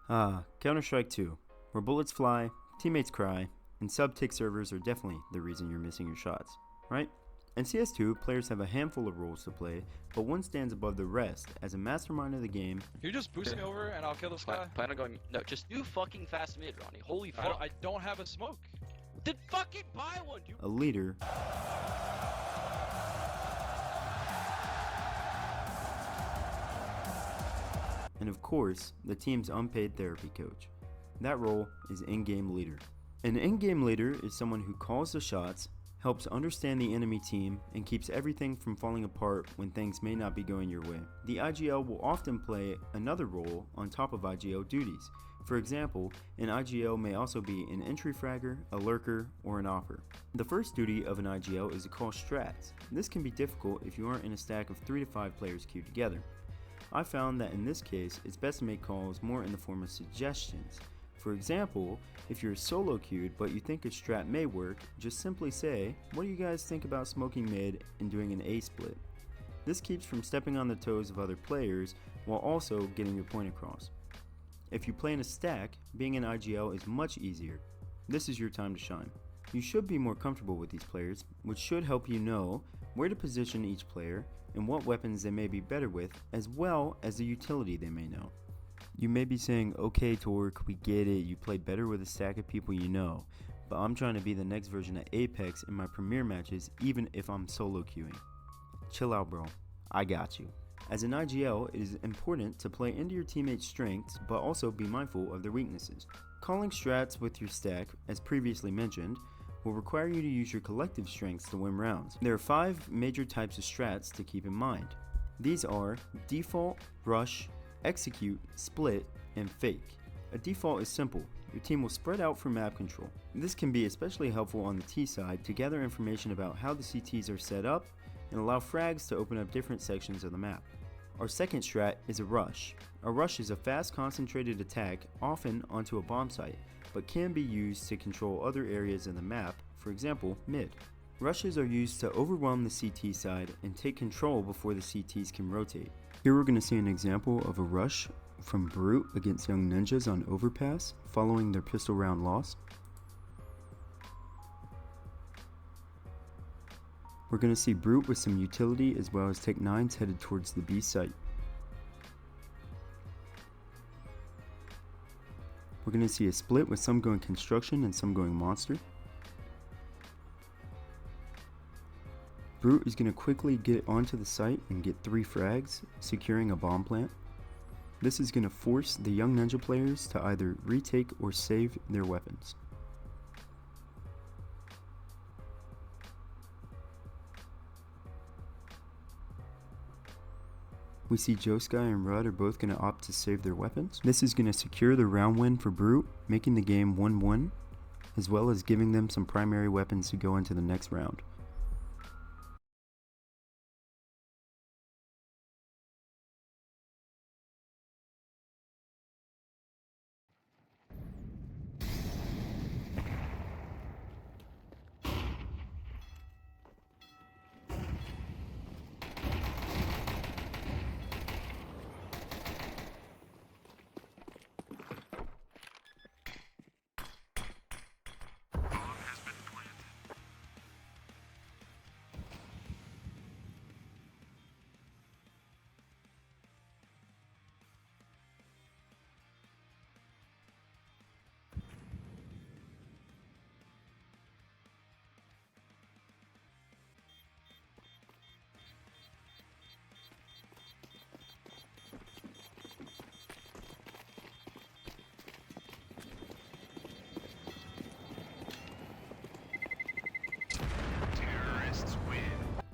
Counter-Strike 2, where bullets fly, teammates cry, and sub-tick servers are definitely the reason you're missing your shots, right? In CS2, players have a handful of roles to play, but one stands above the rest as a mastermind of the game. Can you just boost me over and I'll kill this guy? Plan on going. No, just do fucking fast mid, Ronnie. Holy fuck. I don't have a smoke. Then fucking buy one, dude. A leader, and of course, the team's unpaid therapy coach. That role is in-game leader. An in-game leader is someone who calls the shots, helps understand the enemy team, and keeps everything from falling apart when things may not be going your way. The IGL will often play another role on top of IGL duties. For example, an IGL may also be an entry fragger, a lurker, or an offer. The first duty of an IGL is to call strats. This can be difficult if you aren't in a stack of 3 to 5 players queued together. I found that in this case, it's best to make calls more in the form of suggestions. For example, if you're solo queued but you think a strat may work, just simply say, "What do you guys think about smoking mid and doing an A split?" This keeps from stepping on the toes of other players while also getting your point across. If you play in a stack, being an IGL is much easier. This is your time to shine. You should be more comfortable with these players, which should help you know where to position each player and what weapons they may be better with, as well as the utility they may know. You may be saying, "Okay Torque, we get it, you play better with a stack of people you know, but I'm trying to be the next version of Apex in my premier matches even if I'm solo queuing." Chill out, bro. I got you. As an IGL, it is important to play into your teammates' strengths, but also be mindful of their weaknesses. Calling strats with your stack, as previously mentioned, will require you to use your collective strengths to win rounds. There are 5 major types of strats to keep in mind. These are default, rush, execute, split, and fake. A default is simple. Your team will spread out for map control. This can be especially helpful on the T side to gather information about how the CTs are set up and allow frags to open up different sections of the map. Our second strat is a rush. A rush is a fast concentrated attack, often onto a bomb site, but can be used to control other areas in the map, for example, mid. Rushes are used to overwhelm the CT side and take control before the CTs can rotate. Here we're going to see an example of a rush from Brute against Young Ninjas on Overpass following their pistol round loss. We're going to see Brute with some utility as well as Tech 9s headed towards the B site. We're going to see a split with some going construction and some going monster. Brute is going to quickly get onto the site and get 3 frags, securing a bomb plant. This is going to force the Young Ninja players to either retake or save their weapons. We see Joesky and Rudd are both going to opt to save their weapons. This is going to secure the round win for Brute, making the game 1-1, as well as giving them some primary weapons to go into the next round.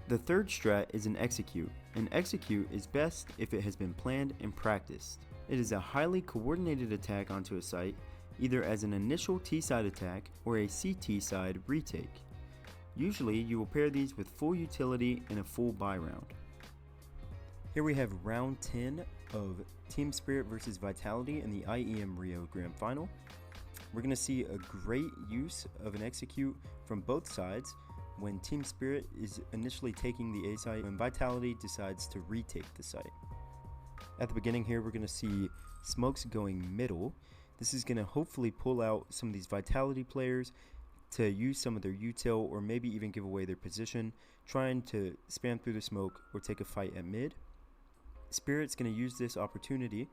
The third strat is an execute. An execute is best if it has been planned and practiced. It is a highly coordinated attack onto a site, either as an initial T-side attack or a CT side retake. Usually you will pair these with full utility and a full buy round. Here we have round 10 of Team Spirit versus Vitality in the IEM Rio Grand Final. We're going to see a great use of an execute from both sides when Team Spirit is initially taking the A site and Vitality decides to retake the site. At the beginning here, we're going to see Smoke's going middle. This is going to hopefully pull out some of these Vitality players to use some of their util or maybe even give away their position, trying to spam through the smoke or take a fight at mid. Spirit's going to use this opportunity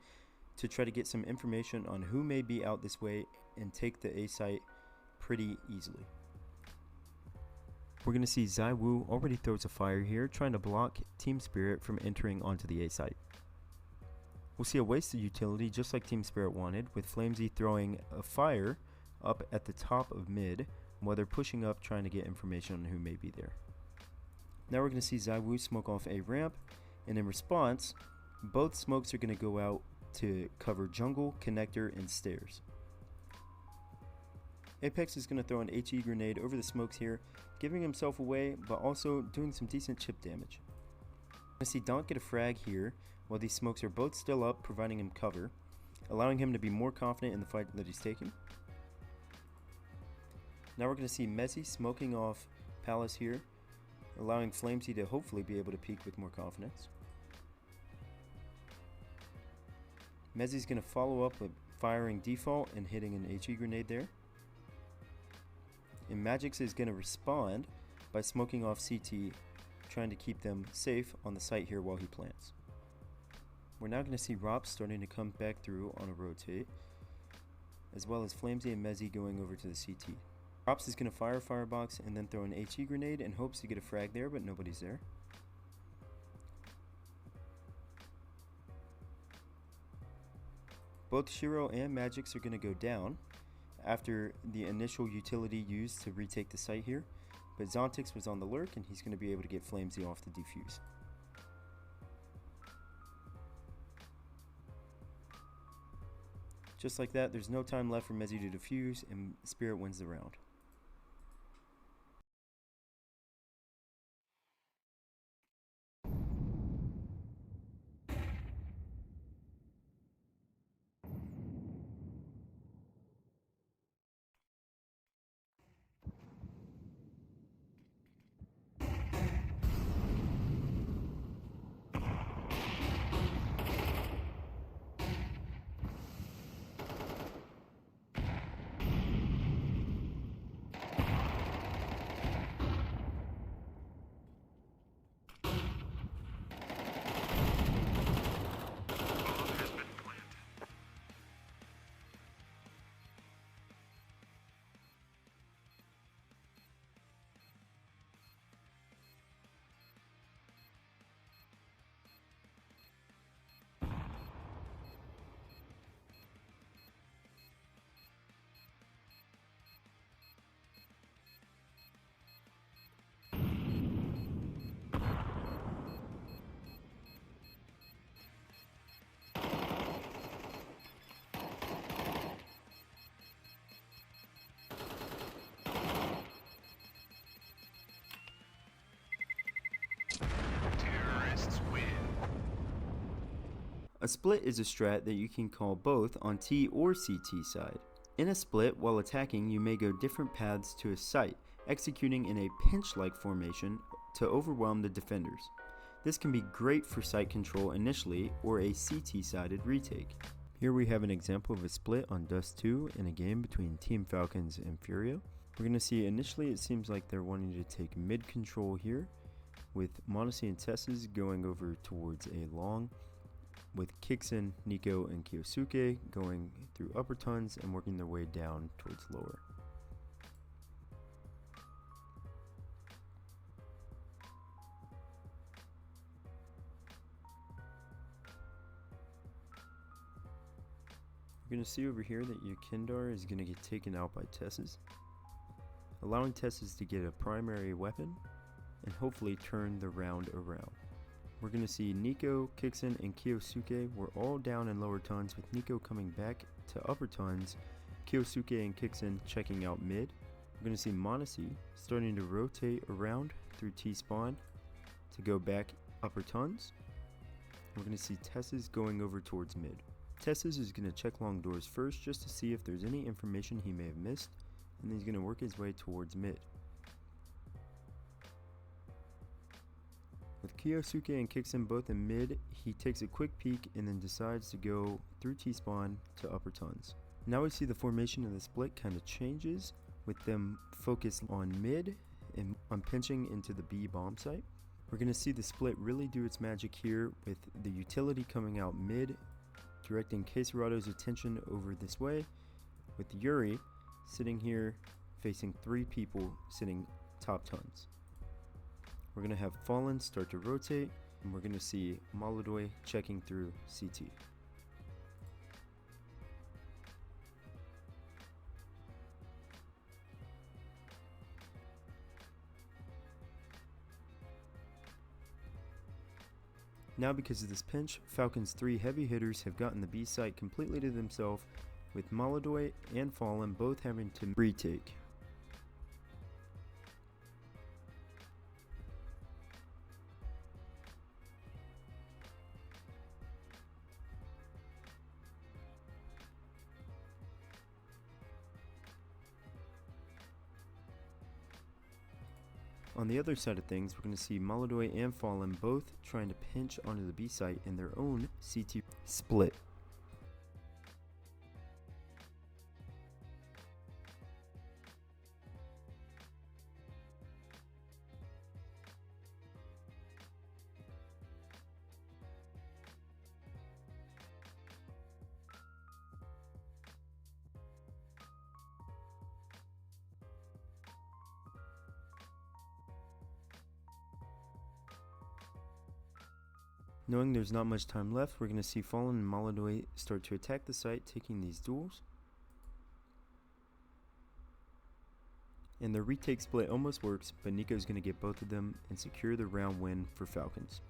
to try to get some information on who may be out this way and take the A site pretty easily. We're going to see ZywOo already throws a fire here, trying to block Team Spirit from entering onto the A site. We'll see a wasted utility just like Team Spirit wanted, with Flamesy throwing a fire up at the top of mid while they're pushing up trying to get information on who may be there. Now we're going to see ZywOo smoke off a ramp, and in response, both smokes are going to go out to cover jungle, connector, and stairs. Apex is going to throw an HE grenade over the smokes here, giving himself away, but also doing some decent chip damage. I see Donk get a frag here, while these smokes are both still up, providing him cover, allowing him to be more confident in the fight that he's taking. Now we're going to see Messi smoking off Palace here, allowing Flamesy to hopefully be able to peek with more confidence. Mezzi's going to follow up with firing default and hitting an HE grenade there. And Magix is going to respond by smoking off CT, trying to keep them safe on the site here while he plants. We're now going to see Rops starting to come back through on a rotate, as well as Flamesy and Mezzi going over to the CT. Rops is going to fire Firebox and then throw an HE grenade and hopes to get a frag there, but nobody's there. Both Shiro and Magix are going to go down after the initial utility used to retake the site here, but Zontix was on the lurk and he's going to be able to get Flamesy off the defuse. Just like that, there's no time left for Mezzi to defuse, and Spirit wins the round. A split is a strat that you can call both on T or CT side. In a split, while attacking, you may go different paths to a site, executing in a pinch-like formation to overwhelm the defenders. This can be great for site control initially or a CT-sided retake. Here we have an example of a split on Dust 2 in a game between Team Falcons and Furio. We're going to see initially it seems like they're wanting to take mid control here, with Monacy and Tesses going over towards a long, with Kixin, Nico, and Kyosuke going through upper tons and working their way down towards lower. You're going to see over here that Yukindar is going to get taken out by Tesses, allowing Tesses to get a primary weapon and hopefully turn the round around. We're going to see Nico, Kixin, and Kyosuke were all down in lower tons, with Nico coming back to upper tons, Kyosuke and Kixin checking out mid. We're going to see Monacy starting to rotate around through T-spawn to go back upper tons. We're going to see Tesses going over towards mid. Tesses is going to check long doors first just to see if there's any information he may have missed, and then he's going to work his way towards mid. With Kyosuke and kicks them both in mid, he takes a quick peek and then decides to go through T-spawn to upper tons. Now we see the formation of the split kind of changes, with them focused on mid and on pinching into the B bomb site. We're going to see the split really do its magic here, with the utility coming out mid, directing Queserado's attention over this way, with Yuri sitting here facing 3 people sitting top tons. We're going to have Fallen start to rotate, and we're going to see Molodoi checking through CT. Now because of this pinch, Falcon's 3 heavy hitters have gotten the B site completely to themselves, with Molodoi and Fallen both having to retake. On the other side of things, we're going to see Molodoi and Fallen both trying to pinch onto the B site in their own CT split. Knowing there's not much time left, we're going to see Fallen and Molodoi start to attack the site, taking these duels. And the retake split almost works, but Nico's going to get both of them and secure the round win for Falcons.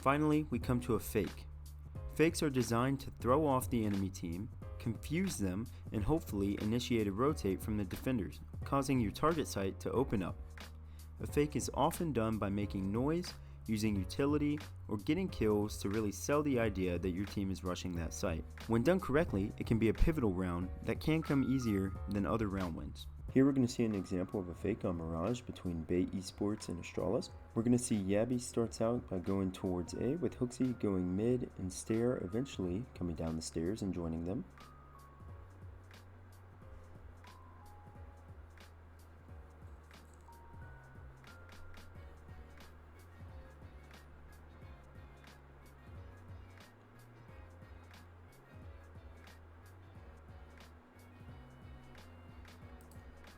Finally, we come to a fake. Fakes are designed to throw off the enemy team, confuse them, and hopefully initiate a rotate from the defenders, causing your target site to open up. A fake is often done by making noise, using utility, or getting kills to really sell the idea that your team is rushing that site. When done correctly, it can be a pivotal round that can come easier than other round wins. Here we're going to see an example of a fake on Mirage between Bay Esports and Astralis. We're going to see Yabby starts out by going towards A, with Hooksy going mid and Stair eventually coming down the stairs and joining them.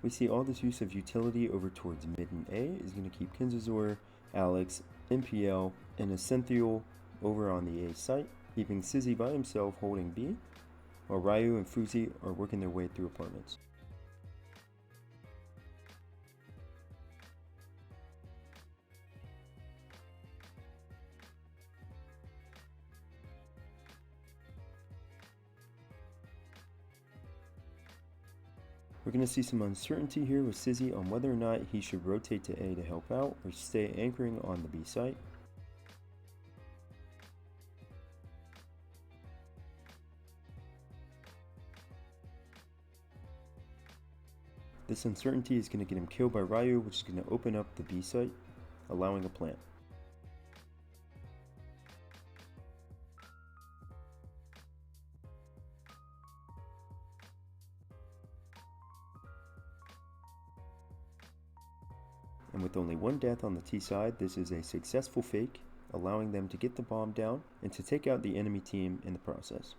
We see all this use of utility over towards mid and A is going to keep Kinzazor, Alex, MPL, and Essential over on the A site, leaving Sizzy by himself holding B, while Ryu and Fuzi are working their way through apartments. We're going to see some uncertainty here with Sizzy on whether or not he should rotate to A to help out or stay anchoring on the B site. This uncertainty is going to get him killed by Ryu, which is going to open up the B site, allowing a plant. And with only one death on the T side, this is a successful fake, allowing them to get the bomb down and to take out the enemy team in the process.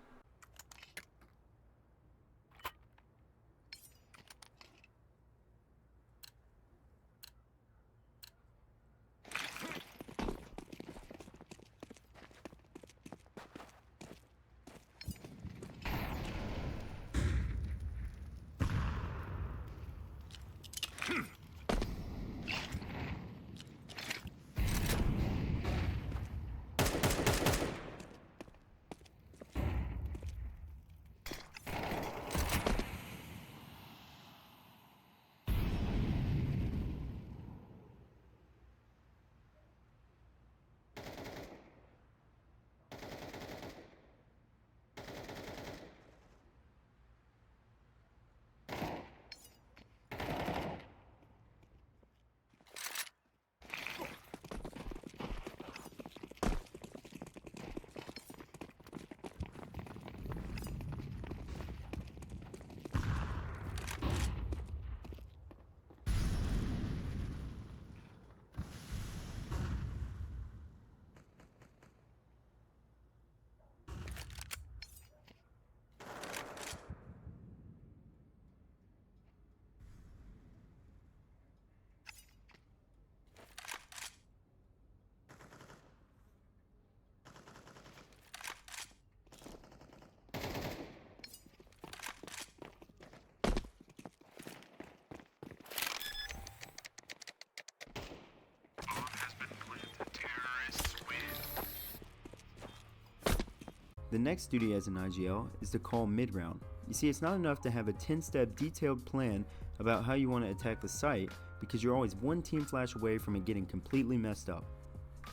The next duty as an IGL is to call mid-round. You see, it's not enough to have a 10-step detailed plan about how you want to attack the site, because you're always one team flash away from it getting completely messed up.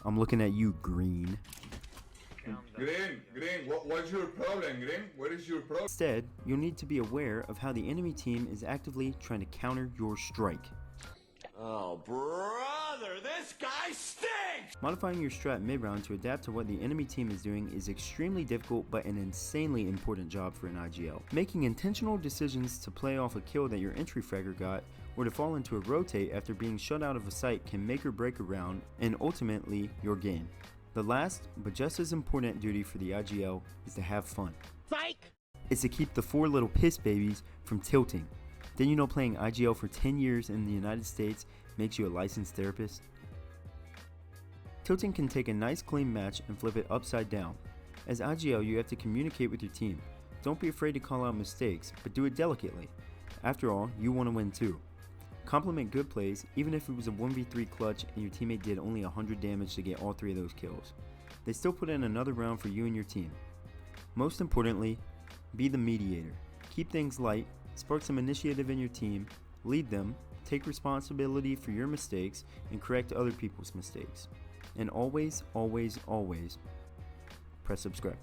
I'm looking at you, Green. Green, what's your problem, Green? What is your problem? Instead, you'll need to be aware of how the enemy team is actively trying to counter your strike. Oh, brother, this guy stinks! Modifying your strat mid-round to adapt to what the enemy team is doing is extremely difficult but an insanely important job for an IGL. Making intentional decisions to play off a kill that your entry fragger got, or to fall into a rotate after being shut out of a site, can make or break a round, and ultimately your game. The last, but just as important duty for the IGL is to have fun. Psych! It's to keep the four little piss babies from tilting. Then you know playing IGL for 10 years in the United States makes you a licensed therapist? Tilting can take a nice clean match and flip it upside down. As IGL, you have to communicate with your team. Don't be afraid to call out mistakes, but do it delicately. After all, you want to win too. Compliment good plays, even if it was a 1v3 clutch and your teammate did only 100 damage to get all 3 of those kills. They still put in another round for you and your team. Most importantly, be the mediator. Keep things light, spark some initiative in your team, lead them, take responsibility for your mistakes, and correct other people's mistakes. And always, always, always, press subscribe.